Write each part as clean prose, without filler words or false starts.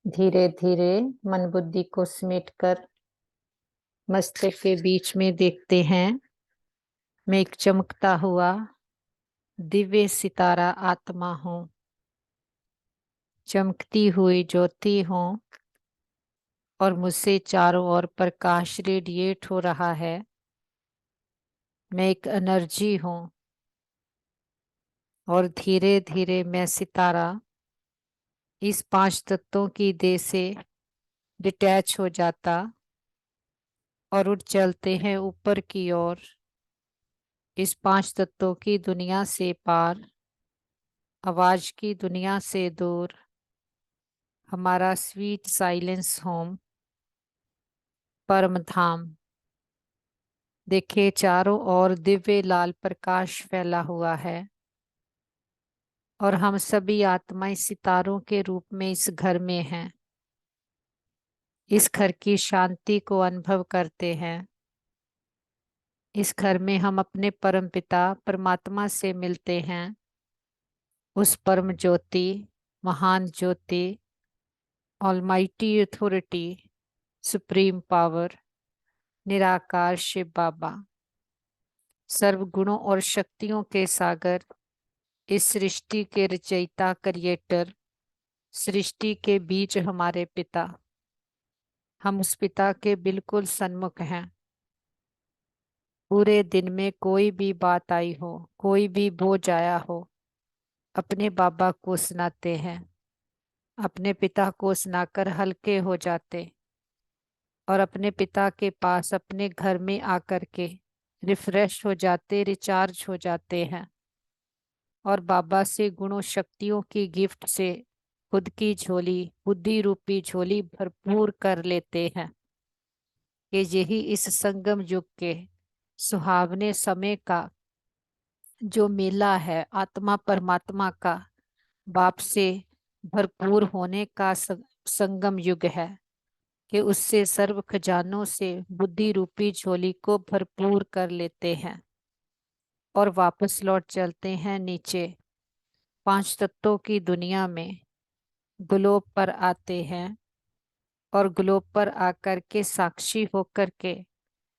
धीरे धीरे मन बुद्धि को समेटकर मस्तक के बीच में देखते हैं। मैं एक चमकता हुआ दिव्य सितारा आत्मा हूँ। चमकती हुई ज्योति हूँ और मुझसे चारों ओर प्रकाश रेडिएट हो रहा है। मैं एक एनर्जी हूँ और धीरे धीरे मैं सितारा इस पांच तत्वों की देह से डिटैच हो जाता और उठ चलते हैं ऊपर की ओर, इस पांच तत्वों की दुनिया से पार, आवाज की दुनिया से दूर, हमारा स्वीट साइलेंस होम, परम धाम। देखिए चारों ओर दिव्य लाल प्रकाश फैला हुआ है और हम सभी आत्माएं सितारों के रूप में इस घर में हैं। इस घर की शांति को अनुभव करते हैं। इस घर में हम अपने परम पिता परमात्मा से मिलते हैं। उस परम ज्योति, महान ज्योति, ऑलमाइटी अथॉरिटी, सुप्रीम पावर, निराकार शिव बाबा, सर्व गुणों और शक्तियों के सागर, इस सृष्टि के रचयिता क्रिएटर, सृष्टि के बीज हमारे पिता। हम उस पिता के बिल्कुल सन्मुख हैं। पूरे दिन में कोई भी बात आई हो, कोई भी बोझ आया हो, अपने बाबा को सुनाते हैं। अपने पिता को सुनाकर हल्के हो जाते और अपने पिता के पास अपने घर में आकर के रिफ्रेश हो जाते, रिचार्ज हो जाते हैं और बाबा से गुणों शक्तियों की गिफ्ट से खुद की झोली, बुद्धि रूपी झोली भरपूर कर लेते हैं कि यही इस संगम युग के सुहावने समय का जो मेला है, आत्मा परमात्मा का बाप से भरपूर होने का संगम युग है कि उससे सर्व खजानों से बुद्धि रूपी झोली को भरपूर कर लेते हैं और वापस लौट चलते हैं नीचे पांच तत्वों की दुनिया में। ग्लोब पर आते हैं और ग्लोब पर आकर के साक्षी होकर के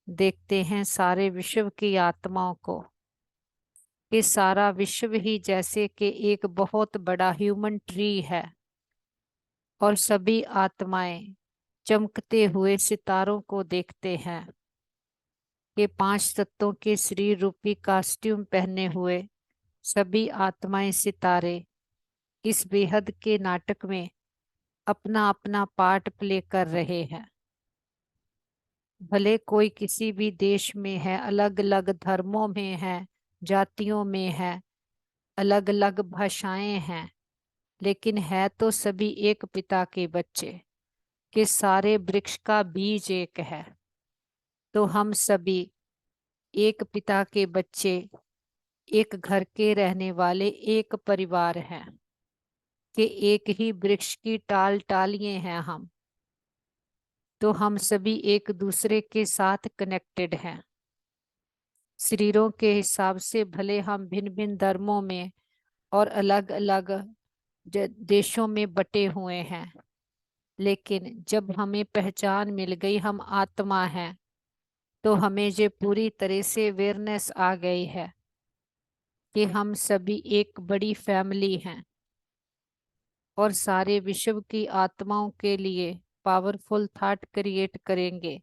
देखते हैं सारे विश्व की आत्माओं को कि सारा विश्व ही जैसे कि एक बहुत बड़ा ह्यूमन ट्री है और सभी आत्माएं चमकते हुए सितारों को देखते हैं कि पांच तत्वों के शरीर रूपी कॉस्ट्यूम पहने हुए सभी आत्माएं सितारे इस बेहद के नाटक में अपना अपना पार्ट प्ले कर रहे हैं। भले कोई किसी भी देश में है, अलग अलग धर्मों में है, जातियों में है, अलग अलग भाषाएं हैं, लेकिन है तो सभी एक पिता के बच्चे कि सारे वृक्ष का बीज एक है। तो हम सभी एक पिता के बच्चे, एक घर के रहने वाले, एक परिवार हैं कि एक ही वृक्ष की टाल टालियां हैं हम। तो हम सभी एक दूसरे के साथ कनेक्टेड हैं। शरीरों के हिसाब से भले हम भिन्न भिन्न धर्मों में और अलग अलग देशों में बटे हुए हैं, लेकिन जब हमें पहचान मिल गई हम आत्मा हैं तो हमें ये पूरी तरह से अवेयरनेस आ गई है कि हम सभी एक बड़ी फैमिली हैं और सारे विश्व की आत्माओं के लिए पावरफुल थॉट क्रिएट करेंगे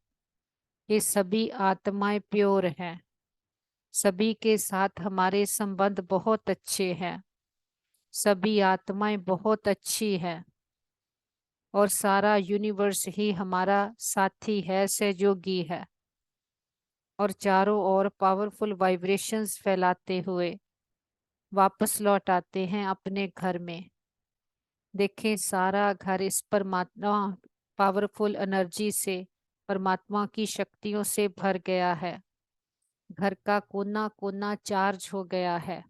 कि सभी आत्माएं प्योर हैं, सभी के साथ हमारे संबंध बहुत अच्छे हैं, सभी आत्माएं बहुत अच्छी हैं और सारा यूनिवर्स ही हमारा साथी है, सहयोगी है। और चारों ओर पावरफुल वाइब्रेशंस फैलाते हुए वापस लौट आते हैं अपने घर में। देखें सारा घर इस परमात्मा पावरफुल एनर्जी से, परमात्मा की शक्तियों से भर गया है। घर का कोना कोना चार्ज हो गया है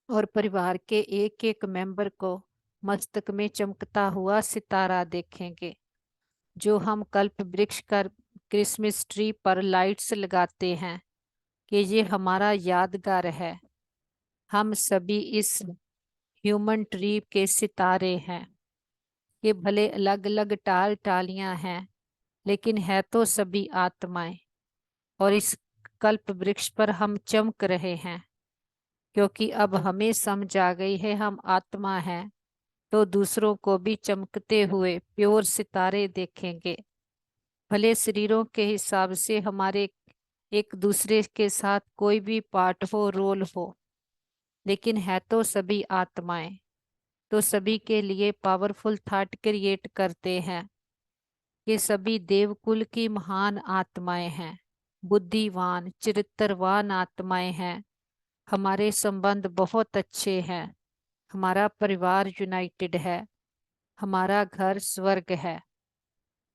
और परिवार के एक एक मेंबर को मस्तक में चमकता हुआ सितारा देखेंगे। जो हम कल्प वृक्ष कर क्रिसमस ट्री पर लाइट्स लगाते हैं कि ये हमारा यादगार है। हम सभी इस ह्यूमन ट्री के सितारे हैं कि भले अलग अलग टाल टालियां हैं, लेकिन है तो सभी आत्माएं। और इस कल्प वृक्ष पर हम चमक रहे हैं, क्योंकि अब हमें समझ आ गई है हम आत्मा हैं। तो दूसरों को भी चमकते हुए प्योर सितारे देखेंगे। भले शरीरों के हिसाब से हमारे एक दूसरे के साथ कोई भी पार्ट हो, रोल हो, लेकिन है तो सभी आत्माएं। तो सभी के लिए पावरफुल थॉट क्रिएट करते हैं कि सभी देवकुल की महान आत्माएं हैं, बुद्धिवान चरित्रवान आत्माएं हैं। हमारे संबंध बहुत अच्छे हैं, हमारा परिवार यूनाइटेड है, हमारा घर स्वर्ग है।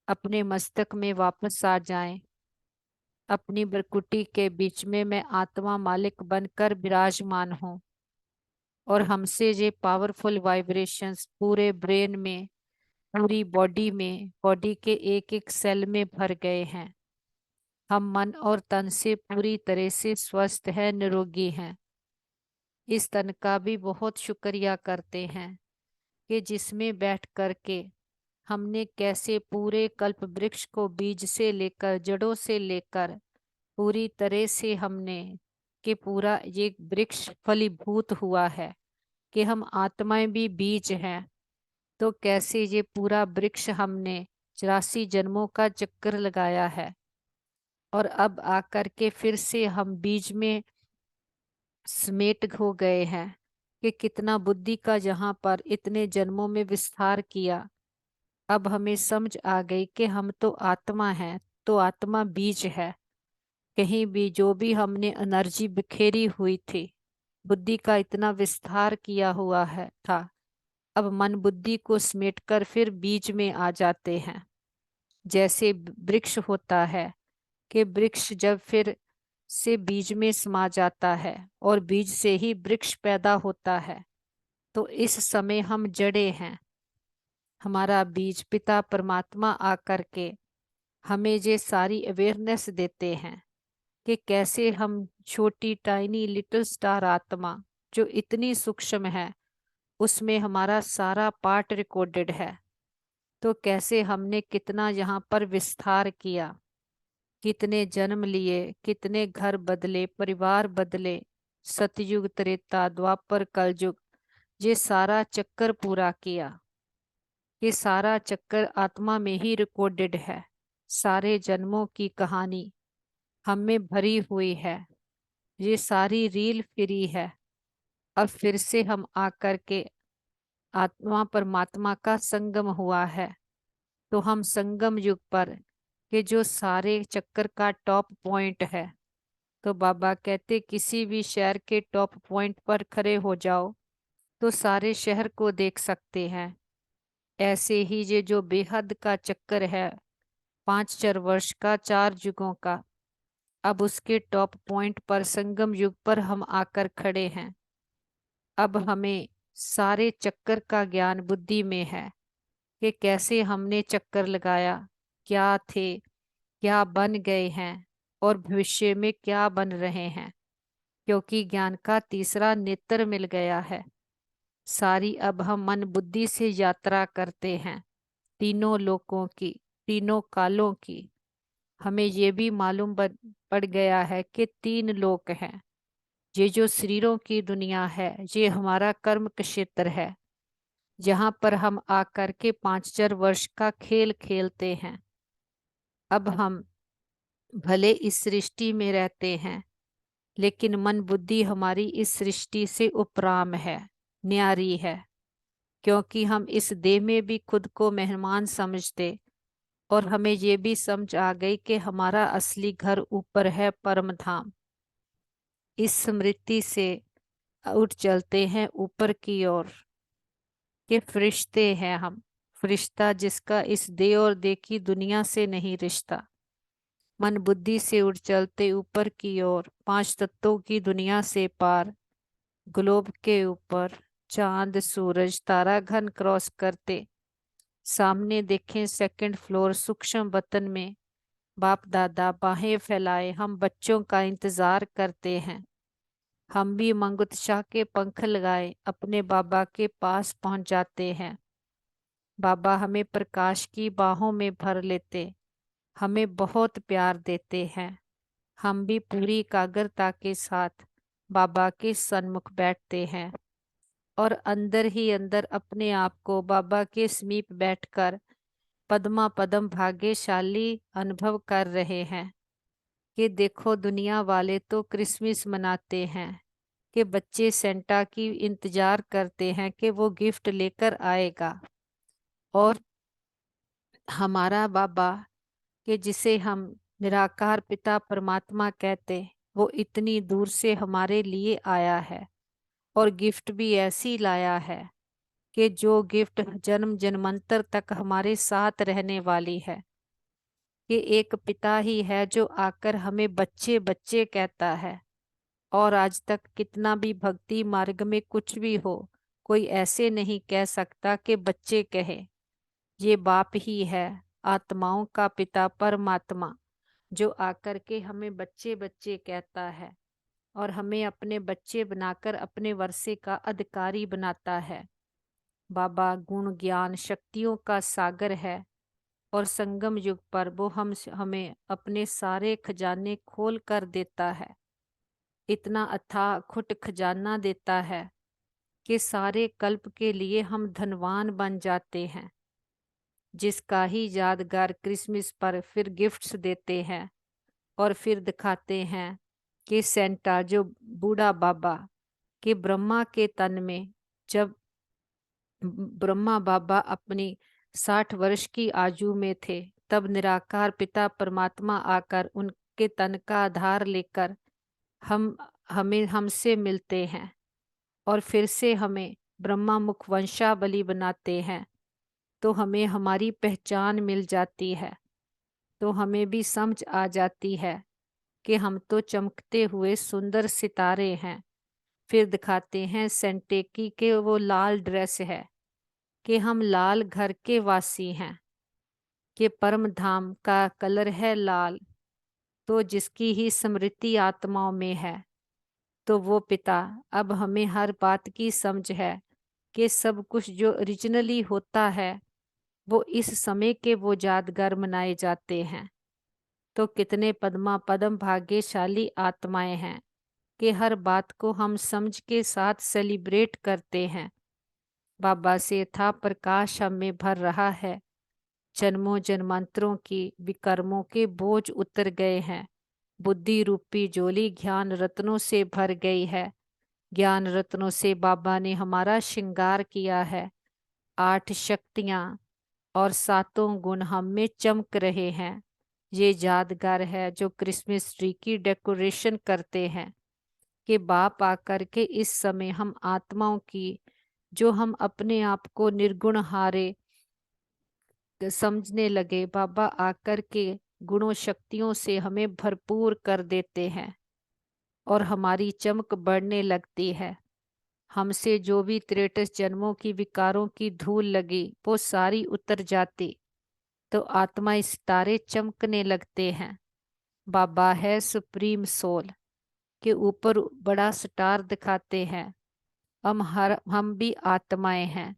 अपने मस्तक में वापस आ जाएं। अपनी भ्रकुटी के बीच में मैं आत्मा मालिक बनकर विराजमान हूँ, और हमसे ये पावरफुल वाइब्रेशंस पूरे ब्रेन में, पूरी बॉडी में, बॉडी के एक एक सेल में भर गए हैं। हम मन और तन से पूरी तरह से स्वस्थ है, निरोगी हैं। इस तन का भी बहुत शुक्रिया करते हैं कि जिसमें बैठ करके हमने कैसे पूरे कल्प वृक्ष को बीज से लेकर, जड़ों से लेकर पूरी तरह से हमने कि पूरा ये वृक्ष फलीभूत हुआ है, कि हम आत्माएं भी बीज हैं। तो कैसे ये पूरा वृक्ष हमने 84 जन्मों का चक्कर लगाया है, और अब आकर के फिर से हम बीज में समेट हो गए हैं। कि कितना बुद्धि का जहाँ पर इतने जन्मों में विस्तार किया। अब हमें समझ आ गई कि हम तो आत्मा हैं, तो आत्मा बीज है। कहीं भी जो भी हमने एनर्जी बिखेरी हुई थी, बुद्धि का इतना विस्तार किया हुआ है था, अब मन बुद्धि को समेटकर फिर बीज में आ जाते हैं। जैसे वृक्ष होता है कि वृक्ष जब फिर से बीज में समा जाता है और बीज से ही वृक्ष पैदा होता है। तो इस समय हम जड़े हैं। हमारा बीज पिता परमात्मा आकर के हमें ये सारी अवेयरनेस देते हैं कि कैसे हम छोटी टाइनी लिटिल स्टार आत्मा जो इतनी सूक्ष्म है, उसमें हमारा सारा पार्ट रिकॉर्डेड है। तो कैसे हमने कितना यहाँ पर विस्तार किया, कितने जन्म लिए, कितने घर बदले, परिवार बदले, सतयुग त्रेता द्वापर कलयुग, ये सारा चक्कर पूरा किया। ये सारा चक्कर आत्मा में ही रिकॉर्डेड है। सारे जन्मों की कहानी हम में भरी हुई है। ये सारी रील फ्री है। अब फिर से हम आकर के आत्मा परमात्मा का संगम हुआ है। तो हम संगम युग पर के जो सारे चक्कर का टॉप पॉइंट है, तो बाबा कहते किसी भी शहर के टॉप पॉइंट पर खड़े हो जाओ तो सारे शहर को देख सकते हैं। ऐसे ही ये जो बेहद का चक्कर है, 5 4 वर्ष का, 4 युगों का, अब उसके टॉप पॉइंट पर संगम युग पर हम आकर खड़े हैं। अब हमें सारे चक्कर का ज्ञान बुद्धि में है कि कैसे हमने चक्कर लगाया, क्या थे, क्या बन गए हैं, और भविष्य में क्या बन रहे हैं। क्योंकि ज्ञान का तीसरा नेत्र मिल गया है। सारी अब हम मन बुद्धि से यात्रा करते हैं, तीनों लोकों की, तीनों कालों की। हमें ये भी मालूम पड़ गया है कि 3 लोक हैं। ये जो शरीरों की दुनिया है, ये हमारा कर्म क्षेत्र है, जहाँ पर हम आकर के 5 4 वर्ष का खेल खेलते हैं। अब हम भले इस सृष्टि में रहते हैं, लेकिन मन बुद्धि हमारी इस सृष्टि से उपराम है, न्यारी है। क्योंकि हम इस देह में भी खुद को मेहमान समझते, और हमें ये भी समझ आ गई कि हमारा असली घर ऊपर है, परम धाम। इस स्मृति से उठ चलते हैं ऊपर की ओर कि फरिश्ते हैं हम। फरिश्ता जिसका इस देह और देह की दुनिया से नहीं रिश्ता। मन बुद्धि से उठ चलते ऊपर की ओर, 5 तत्वों की दुनिया से पार, ग्लोब के ऊपर चांद सूरज तारा घन क्रॉस करते, सामने देखें सेकंड फ्लोर सूक्ष्म वतन में बाप दादा बाहें फैलाए हम बच्चों का इंतजार करते हैं। हम भी मंगुत्शा के पंख लगाए अपने बाबा के पास पहुंच जाते हैं। बाबा हमें प्रकाश की बाहों में भर लेते, हमें बहुत प्यार देते हैं। हम भी पूरी एकाग्रता के साथ बाबा के सन्मुख बैठते हैं और अंदर ही अंदर अपने आप को बाबा के समीप बैठकर पद्मा पदम भाग्यशाली अनुभव कर रहे हैं कि देखो दुनिया वाले तो क्रिसमस मनाते हैं, कि बच्चे सेंटा की इंतजार करते हैं कि वो गिफ्ट लेकर आएगा, और हमारा बाबा कि जिसे हम निराकार पिता परमात्मा कहते, वो इतनी दूर से हमारे लिए आया है और गिफ्ट भी ऐसी लाया है कि जो गिफ्ट जन्म जन्मांतर तक हमारे साथ रहने वाली है। कि एक पिता ही है जो आकर हमें बच्चे बच्चे कहता है, और आज तक कितना भी भक्ति मार्ग में कुछ भी हो, कोई ऐसे नहीं कह सकता कि बच्चे कहे। ये बाप ही है, आत्माओं का पिता परमात्मा, जो आकर के हमें बच्चे बच्चे कहता है और हमें अपने बच्चे बनाकर अपने वर्षे का अधिकारी बनाता है। बाबा गुण ज्ञान शक्तियों का सागर है और संगम युग पर वो हमें अपने सारे खजाने खोल कर देता है। इतना अथाह खुट खजाना देता है कि सारे कल्प के लिए हम धनवान बन जाते हैं, जिसका ही यादगार क्रिसमस पर फिर गिफ्ट्स देते हैं और फिर दिखाते हैं कि सेंटा जो बूढ़ा बाबा कि ब्रह्मा के तन में, जब ब्रह्मा बाबा अपनी 60 वर्ष की आयु में थे, तब निराकार पिता परमात्मा आकर उनके तन का आधार लेकर हम हमें हमसे मिलते हैं और फिर से हमें ब्रह्मा मुख वंशावली बनाते हैं। तो हमें हमारी पहचान मिल जाती है, तो हमें भी समझ आ जाती है कि हम तो चमकते हुए सुंदर सितारे हैं। फिर दिखाते हैं सेंटेकी के वो लाल ड्रेस है कि हम लाल घर के वासी हैं, कि परम धाम का कलर है लाल, तो जिसकी ही स्मृति आत्माओं में है। तो वो पिता अब हमें हर बात की समझ है कि सब कुछ जो ओरिजिनली होता है वो इस समय के वो यादगार मनाए जाते हैं। तो कितने पद्मा पदम भाग्यशाली आत्माएं हैं कि हर बात को हम समझ के साथ सेलिब्रेट करते हैं। बाबा से था प्रकाश हम में भर रहा है, जन्मों जन्मांतरों की विकर्मों के बोझ उतर गए हैं। बुद्धि रूपी झोली ज्ञान रत्नों से भर गई है, ज्ञान रत्नों से बाबा ने हमारा श्रृंगार किया है। 8 शक्तियां और 7 गुण हम में चमक रहे हैं। ये यादगार है जो क्रिसमस ट्री की डेकोरेशन करते हैं कि बाप आकर के इस समय हम आत्माओं की, जो हम अपने आप को निर्गुण हारे समझने लगे, बाबा आकर के गुणों शक्तियों से हमें भरपूर कर देते हैं और हमारी चमक बढ़ने लगती है। हमसे जो भी 63 जन्मों की विकारों की धूल लगी वो सारी उतर जाती, तो आत्मा सितारे चमकने लगते हैं। बाबा है सुप्रीम सोल के ऊपर बड़ा स्टार दिखाते हैं। हम भी आत्माएं हैं,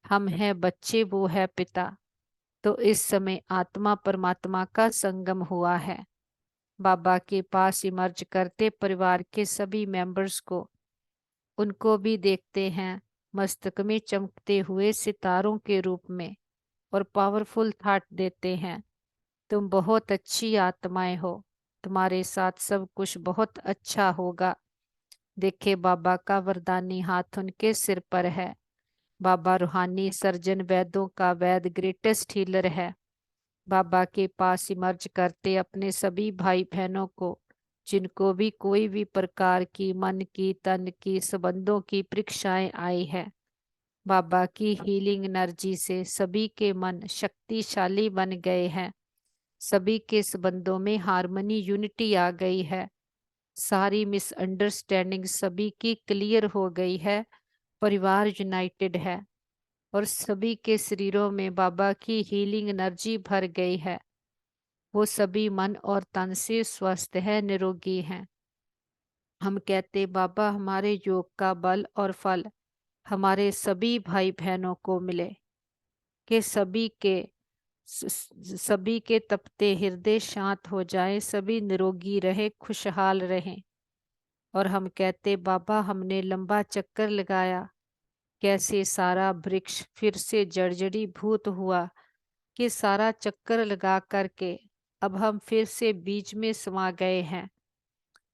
हम हैं बच्चे, वो है पिता। तो इस समय आत्मा परमात्मा का संगम हुआ है। बाबा के पास इमर्ज करते परिवार के सभी मेंबर्स को, उनको भी देखते हैं मस्तक में चमकते हुए सितारों के रूप में, और पावरफुल थॉट देते हैं, तुम बहुत अच्छी आत्माएं हो, तुम्हारे साथ सब कुछ बहुत अच्छा होगा। देखे बाबा का वरदानी हाथ उनके सिर पर है। बाबा रूहानी सर्जन, वैद्यों का वैद, ग्रेटेस्ट हीलर है। बाबा के पास इमर्ज करते अपने सभी भाई बहनों को, जिनको भी कोई भी प्रकार की मन की तन की संबंधों की परीक्षाएं आई है, बाबा की हीलिंग एनर्जी से सभी के मन शक्तिशाली बन गए हैं। सभी के संबंधों में हार्मनी यूनिटी आ गई है। सारी मिसअंडरस्टैंडिंग सभी की क्लियर हो गई है। परिवार यूनाइटेड है और सभी के शरीरों में बाबा की हीलिंग एनर्जी भर गई है। वो सभी मन और तन से स्वस्थ है, निरोगी हैं। हम कहते बाबा हमारे योग का बल और फल हमारे सभी भाई बहनों को मिले। कि सभी के तपते हृदय शांत हो जाए, सभी निरोगी रहे, खुशहाल रहें। और हम कहते बाबा हमने लंबा चक्कर लगाया, कैसे सारा वृक्ष फिर से जर्जरी भूत हुआ कि सारा चक्कर लगा करके अब हम फिर से बीच में समा गए हैं।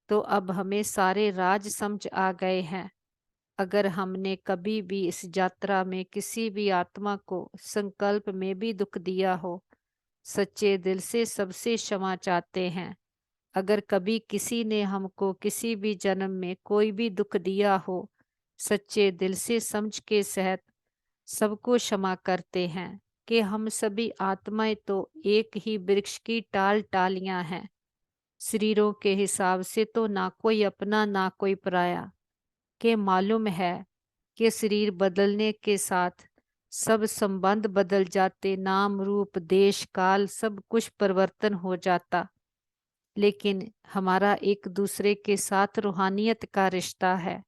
तो अब हमें सारे राज समझ आ गए हैं। अगर हमने कभी भी इस यात्रा में किसी भी आत्मा को संकल्प में भी दुख दिया हो, सच्चे दिल से सबसे क्षमा चाहते हैं। अगर कभी किसी ने हमको किसी भी जन्म में कोई भी दुख दिया हो, सच्चे दिल से समझ के सहित सबको क्षमा करते हैं कि हम सभी आत्माएं तो एक ही वृक्ष की टाल टालियां हैं। शरीरों के हिसाब से तो ना कोई अपना ना कोई पराया, के मालूम है कि शरीर बदलने के साथ सब संबंध बदल जाते, नाम रूप देश काल सब कुछ परिवर्तन हो जाता। लेकिन हमारा एक दूसरे के साथ रूहानियत का रिश्ता है।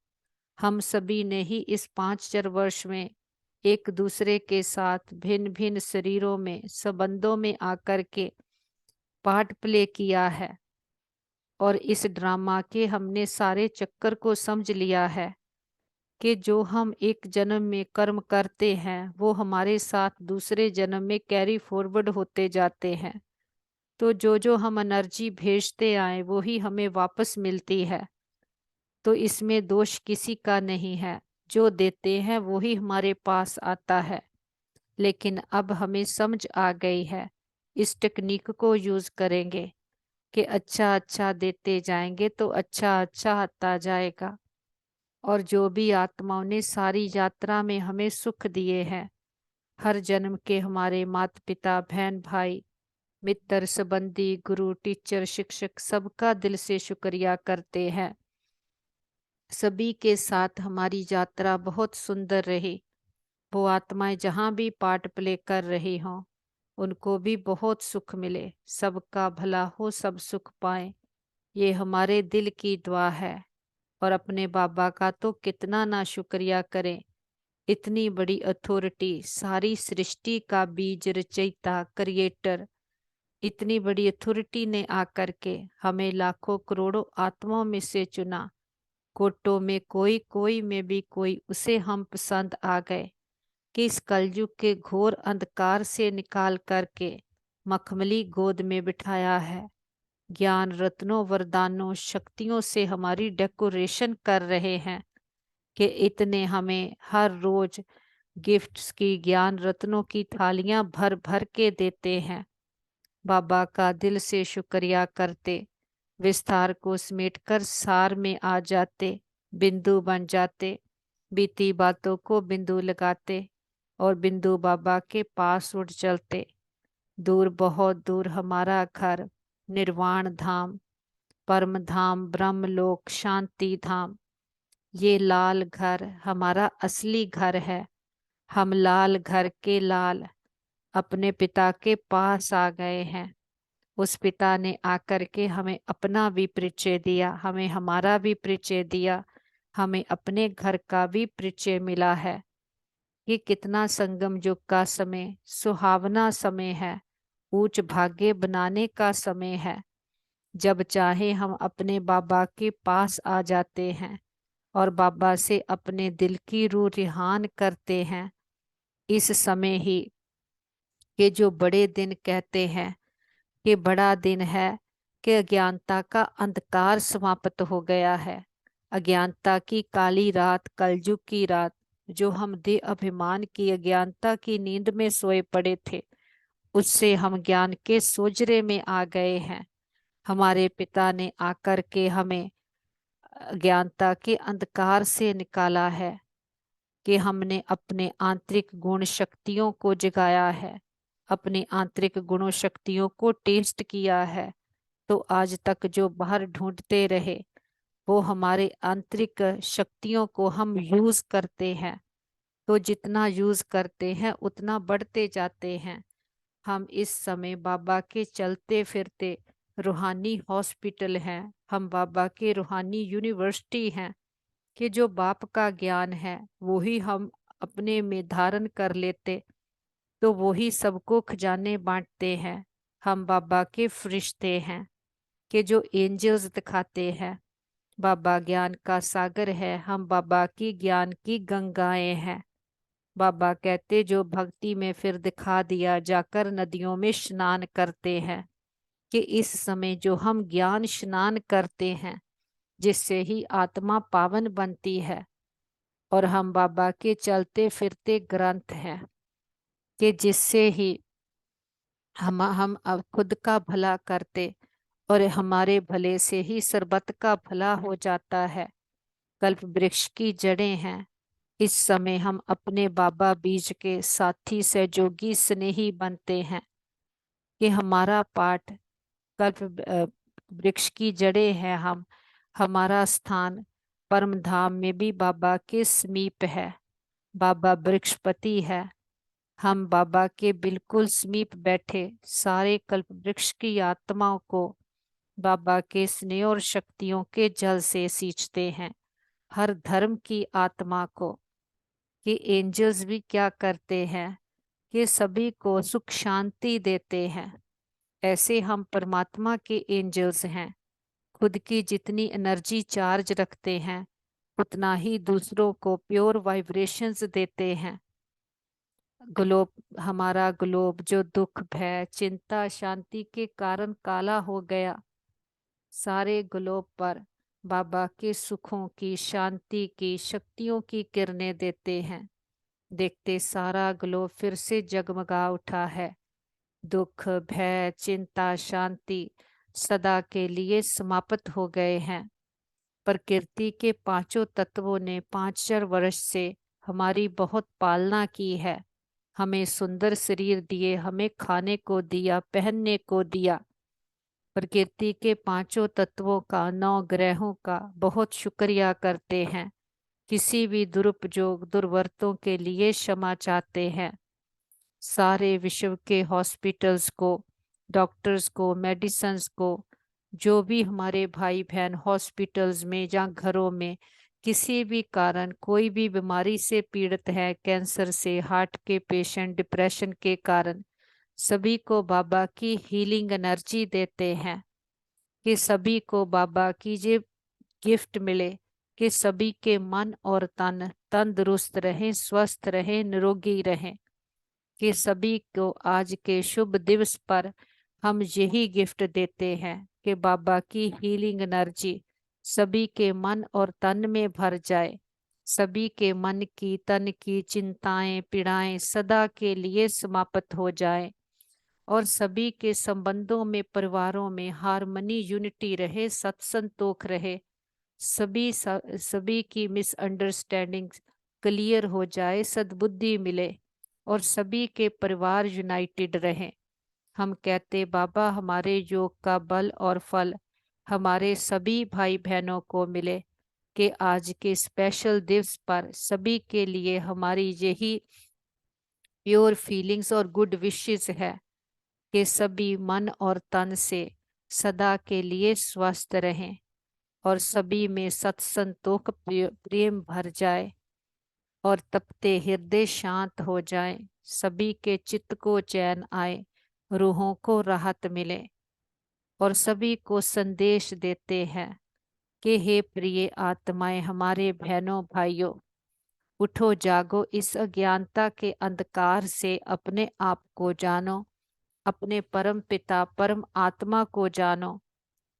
हम सभी ने ही इस 5,000 वर्ष में एक दूसरे के साथ भिन्न भिन्न शरीरों में संबंधों में आकर के पार्ट प्ले किया है। और इस ड्रामा के हमने सारे चक्कर को समझ लिया है कि जो हम एक जन्म में कर्म करते हैं वो हमारे साथ दूसरे जन्म में कैरी फॉरवर्ड होते जाते हैं। तो जो हम एनर्जी भेजते आए वो ही हमें वापस मिलती है। तो इसमें दोष किसी का नहीं है, जो देते हैं वो ही हमारे पास आता है। लेकिन अब हमें समझ आ गई है, इस टेक्निक को यूज करेंगे कि अच्छा अच्छा देते जाएंगे तो अच्छा अच्छा आता जाएगा। और जो भी आत्माओं ने सारी यात्रा में हमें सुख दिए हैं, हर जन्म के हमारे माता पिता बहन भाई मित्र संबंधी गुरु टीचर शिक्षक सबका दिल से शुक्रिया करते हैं। सभी के साथ हमारी यात्रा बहुत सुंदर रही। वो आत्माएं जहाँ भी पार्ट प्ले कर रही हों उनको भी बहुत सुख मिले, सबका भला हो, सब सुख पाए, ये हमारे दिल की दुआ है। और अपने बाबा का तो कितना ना शुक्रिया करें, इतनी बड़ी अथॉरिटी, सारी सृष्टि का बीज रचयिता क्रिएटर, इतनी बड़ी अथॉरिटी ने आकर के हमें लाखों करोड़ों आत्माओं में से चुना। कोटों में कोई, कोई में भी कोई, उसे हम पसंद आ गए कि इस कलयुग के घोर अंधकार से निकाल करके मखमली गोद में बिठाया है। ज्ञान रत्नों वरदानों शक्तियों से हमारी डेकोरेशन कर रहे हैं कि इतने हमें हर रोज गिफ्ट्स की, ज्ञान रत्नों की थालियां भर भर के देते हैं। बाबा का दिल से शुक्रिया करते, विस्तार को समेटकर सार में आ जाते, बिंदु बन जाते, बीती बातों को बिंदु लगाते और बिंदु बाबा के पास उठ चलते। दूर बहुत दूर हमारा घर, निर्वाण धाम, परम धाम, ब्रह्मलोक, शांति धाम, ये लाल घर हमारा असली घर है। हम लाल घर के लाल अपने पिता के पास आ गए हैं। उस पिता ने आकर के हमें अपना भी परिचय दिया, हमें हमारा भी परिचय दिया, हमें अपने घर का भी परिचय मिला है। ये कितना संगम युग का समय, सुहावना समय है, ऊंच भाग्य बनाने का समय है। जब चाहे हम अपने बाबा के पास आ जाते हैं और बाबा से अपने दिल की रूह रिहान करते हैं। इस समय ही ये जो बड़े दिन कहते हैं कि बड़ा दिन है कि अज्ञानता का अंधकार समाप्त हो गया है। अज्ञानता की काली रात, कलयुग की रात, जो हम देह अभिमान की अज्ञानता की नींद में सोए पड़े थे, उससे हम ज्ञान के सोजरे में आ गए हैं। हमारे पिता ने आकर के हमें अज्ञानता के अंधकार से निकाला है कि हमने अपने आंतरिक गुण शक्तियों को जगाया है, अपनी आंतरिक गुणों शक्तियों को टेस्ट किया है। तो आज तक जो बाहर ढूंढते रहे वो हमारे आंतरिक शक्तियों को हम यूज करते हैं। तो जितना यूज करते हैं उतना बढ़ते जाते हैं। हम इस समय बाबा के चलते फिरते रूहानी हॉस्पिटल हैं, हम बाबा के रूहानी यूनिवर्सिटी हैं कि जो बाप का ज्ञान है वो ही हम अपने में धारण कर लेते तो वो ही सबको खजाने बांटते हैं। हम बाबा के फरिश्ते हैं कि जो एंजल्स दिखाते हैं। बाबा ज्ञान का सागर है, हम बाबा की ज्ञान की गंगाएं हैं। बाबा कहते जो भक्ति में फिर दिखा दिया, जाकर नदियों में स्नान करते हैं। कि इस समय जो हम ज्ञान स्नान करते हैं, जिससे ही आत्मा पावन बनती है। और हम बाबा के चलते फिरते ग्रंथ हैं कि जिससे ही हम अब खुद का भला करते और हमारे भले से ही सर्बत का भला हो जाता है। कल्प वृक्ष की जड़ें हैं। इस समय हम अपने बाबा बीज के साथी सहयोगी स्नेही बनते हैं कि हमारा पाठ कल्प वृक्ष की जड़ें हैं हम। हमारा स्थान परम धाम में भी बाबा के समीप है। बाबा वृक्षपति है। हम बाबा के बिल्कुल समीप बैठे सारे कल्प वृक्ष की आत्माओं को बाबा के स्नेह और शक्तियों के जल से सींचते हैं। हर धर्म की आत्मा को कि एंजल्स भी क्या करते हैं कि सभी को सुख शांति देते हैं। ऐसे हम परमात्मा के एंजल्स हैं। खुद की जितनी एनर्जी चार्ज रखते हैं, उतना ही दूसरों को प्योर वाइब्रेशंस देते हैं। ग्लोब हमारा ग्लोब जो दुख भय चिंता शांति के कारण काला हो गया, सारे ग्लोब पर बाबा के सुखों की शांति की शक्तियों की किरणें देते हैं। देखते सारा ग्लोब फिर से जगमगा उठा है। दुख भय चिंता शांति सदा के लिए समाप्त हो गए हैं। प्रकृति के पांचों तत्वों ने 5,000 वर्ष से हमारी बहुत पालना की है। हमें सुंदर शरीर दिए, हमें खाने को दिया, पहनने को दिया। प्रकृति के पांचों तत्वों का 9 ग्रहों का बहुत शुक्रिया करते हैं। किसी भी दुरुपयोग दुर्वर्तों के लिए क्षमा चाहते हैं। सारे विश्व के हॉस्पिटल्स को, डॉक्टर्स को, मेडिसिन्स को, जो भी हमारे भाई बहन हॉस्पिटल्स में या घरों में किसी भी कारण कोई भी बीमारी से पीड़ित है, कैंसर से, हार्ट के पेशेंट, डिप्रेशन के कारण, सभी को बाबा की हीलिंग एनर्जी देते हैं कि सभी को बाबा की ये गिफ्ट मिले कि सभी के मन और तन तंदुरुस्त रहें, स्वस्थ रहें, निरोगी रहें। कि सभी को आज के शुभ दिवस पर हम यही गिफ्ट देते हैं कि बाबा की हीलिंग एनर्जी सभी के मन और तन में भर जाए। सभी के मन की तन की चिंताएं पीड़ाएं सदा के लिए समाप्त हो जाए और सभी के संबंधों में परिवारों में हार्मनी यूनिटी रहे, सत्संतोख रहे। सभी की मिसअंडरस्टैंडिंग क्लियर हो जाए, सद्बुद्धि मिले और सभी के परिवार यूनाइटेड रहें। हम कहते बाबा हमारे योग का बल और फल हमारे सभी भाई बहनों को मिले कि आज के स्पेशल दिवस पर सभी के लिए हमारी यही प्योर फीलिंग्स और गुड विशेस है कि सभी मन और तन से सदा के लिए स्वस्थ रहें और सभी में सत्संतोख प्रेम भर जाए और तपते हृदय शांत हो जाए। सभी के चित्त को चैन आए, रूहों को राहत मिले और सभी को संदेश देते हैं कि हे प्रिय आत्माएं, हमारे बहनों भाइयों, उठो जागो, इस अज्ञानता के अंधकार से अपने आप को जानो, अपने परम पिता परम आत्मा को जानो,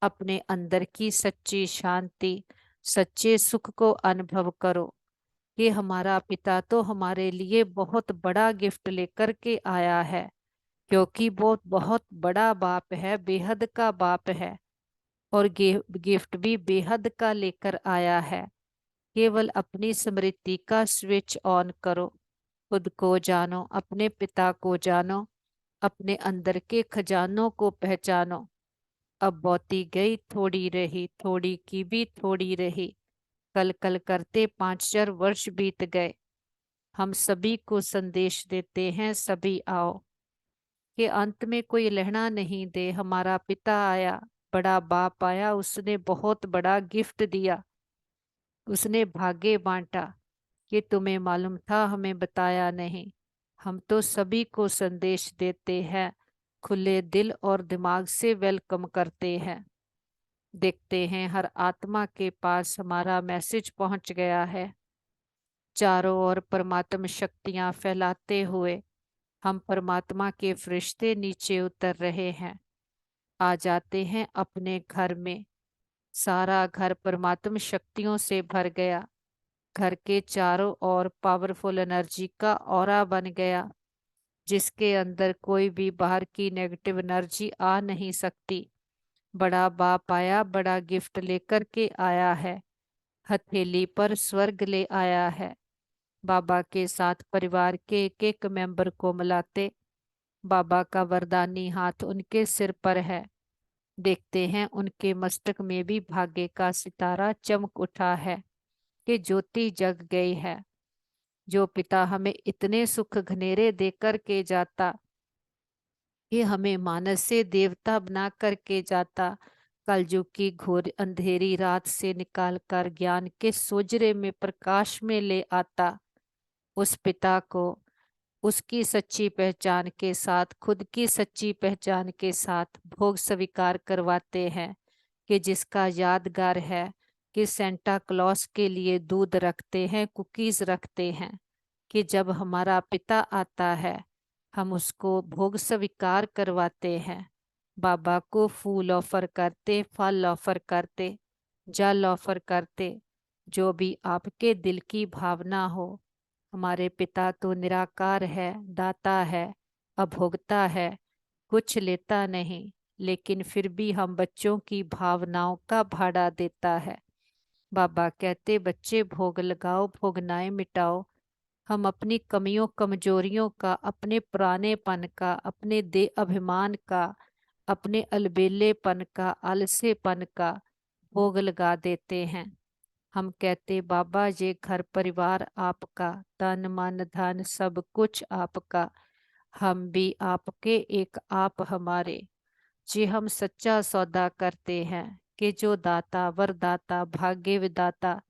अपने अंदर की सच्ची शांति सच्चे सुख को अनुभव करो कि हमारा पिता तो हमारे लिए बहुत बड़ा गिफ्ट लेकर के आया है, क्योंकि वो बहुत बड़ा बाप है, बेहद का बाप है और गिफ्ट भी बेहद का लेकर आया है। केवल अपनी स्मृति का स्विच ऑन करो, खुद को जानो, अपने पिता को जानो, अपने अंदर के खजानों को पहचानो। अब बहुती गई थोड़ी रही, थोड़ी की भी थोड़ी रही, कल कल करते 5,000 वर्ष बीत गए। हम सभी को संदेश देते हैं, सभी आओ कि अंत में कोई लहना नहीं दे। हमारा पिता आया, बड़ा बाप आया, उसने बहुत बड़ा गिफ्ट दिया, उसने भाग्य बांटा कि तुम्हें मालूम था, हमें बताया नहीं। हम तो सभी को संदेश देते हैं, खुले दिल और दिमाग से वेलकम करते हैं। देखते हैं हर आत्मा के पास हमारा मैसेज पहुंच गया है। चारों ओर परमात्मा शक्तियां फैलाते हुए हम परमात्मा के फरिश्ते नीचे उतर रहे हैं। आ जाते हैं अपने घर में। सारा घर परमात्मा शक्तियों से भर गया। घर के चारों ओर पावरफुल एनर्जी का ऑरा बन गया, जिसके अंदर कोई भी बाहर की नेगेटिव एनर्जी आ नहीं सकती। बड़ा बाप आया, बड़ा गिफ्ट लेकर के आया है। हथेली पर स्वर्ग ले आया है। बाबा के साथ परिवार के एक एक मेंबर को मिलाते बाबा का वरदानी हाथ उनके सिर पर है। देखते हैं उनके मस्तक में भी भाग्य का सितारा चमक उठा है कि ज्योति जग गई है। जो पिता हमें इतने सुख घनेरे देकर के जाता, ये हमें मानस से देवता बना करके जाता, कलयुग की घोर अंधेरी रात से निकाल कर ज्ञान के सोजरे में प्रकाश में ले आता। उस पिता को उसकी सच्ची पहचान के साथ, खुद की सच्ची पहचान के साथ भोग स्वीकार करवाते हैं कि जिसका यादगार है कि सेंटा क्लॉस के लिए दूध रखते हैं, कुकीज रखते हैं, कि जब हमारा पिता आता है हम उसको भोग स्वीकार करवाते हैं। बाबा को फूल ऑफर करते, फल ऑफर करते, जल ऑफर करते, जो भी आपके दिल की भावना हो। हमारे पिता तो निराकार है, दाता है, अभोक्ता है, कुछ लेता नहीं, लेकिन फिर भी हम बच्चों की भावनाओं का भाड़ा देता है। बाबा कहते बच्चे भोग लगाओ, भोगनाएं मिटाओ। हम अपनी कमियों कमजोरियों का, अपने पुरानेपन का, अपने दे अभिमान का, अपने अलबेलेपन का, आलसेपन का भोग लगा देते हैं। हम कहते बाबा ये घर परिवार आपका, तन मन धन सब कुछ आपका, हम भी आपके, एक आप हमारे। जी हम सच्चा सौदा करते हैं कि जो दाता वरदाता भाग्य विदाता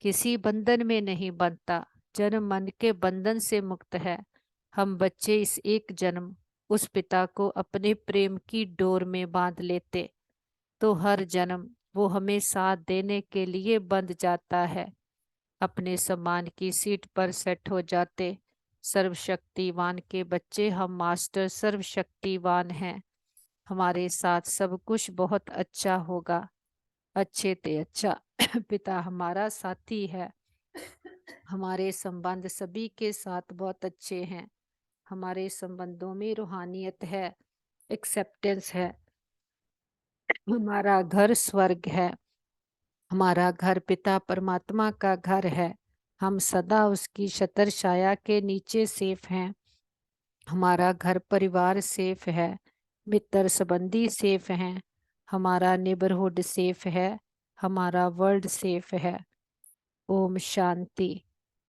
किसी बंधन में नहीं बनता, जन्म मन के बंधन से मुक्त है। हम बच्चे इस एक जन्म उस पिता को अपने प्रेम की डोर में बांध लेते, तो हर जन्म वो हमें साथ देने के लिए बंध जाता है। अपने सम्मान की सीट पर सेट हो जाते। सर्वशक्तिवान के बच्चे हम मास्टर सर्वशक्तिवान हैं। हमारे साथ सब कुछ बहुत अच्छा होगा। अच्छे ते अच्छा पिता हमारा साथी है। हमारे संबंध सभी के साथ बहुत अच्छे हैं। हमारे संबंधों में रूहानियत है, एक्सेप्टेंस है। हमारा घर स्वर्ग है। हमारा घर पिता परमात्मा का घर है। हम सदा उसकी छत्र छाया के नीचे सेफ हैं। हमारा घर परिवार सेफ है, मित्र संबंधी सेफ हैं, हमारा नेबरहुड सेफ है, हमारा वर्ल्ड सेफ है। ओम शांति।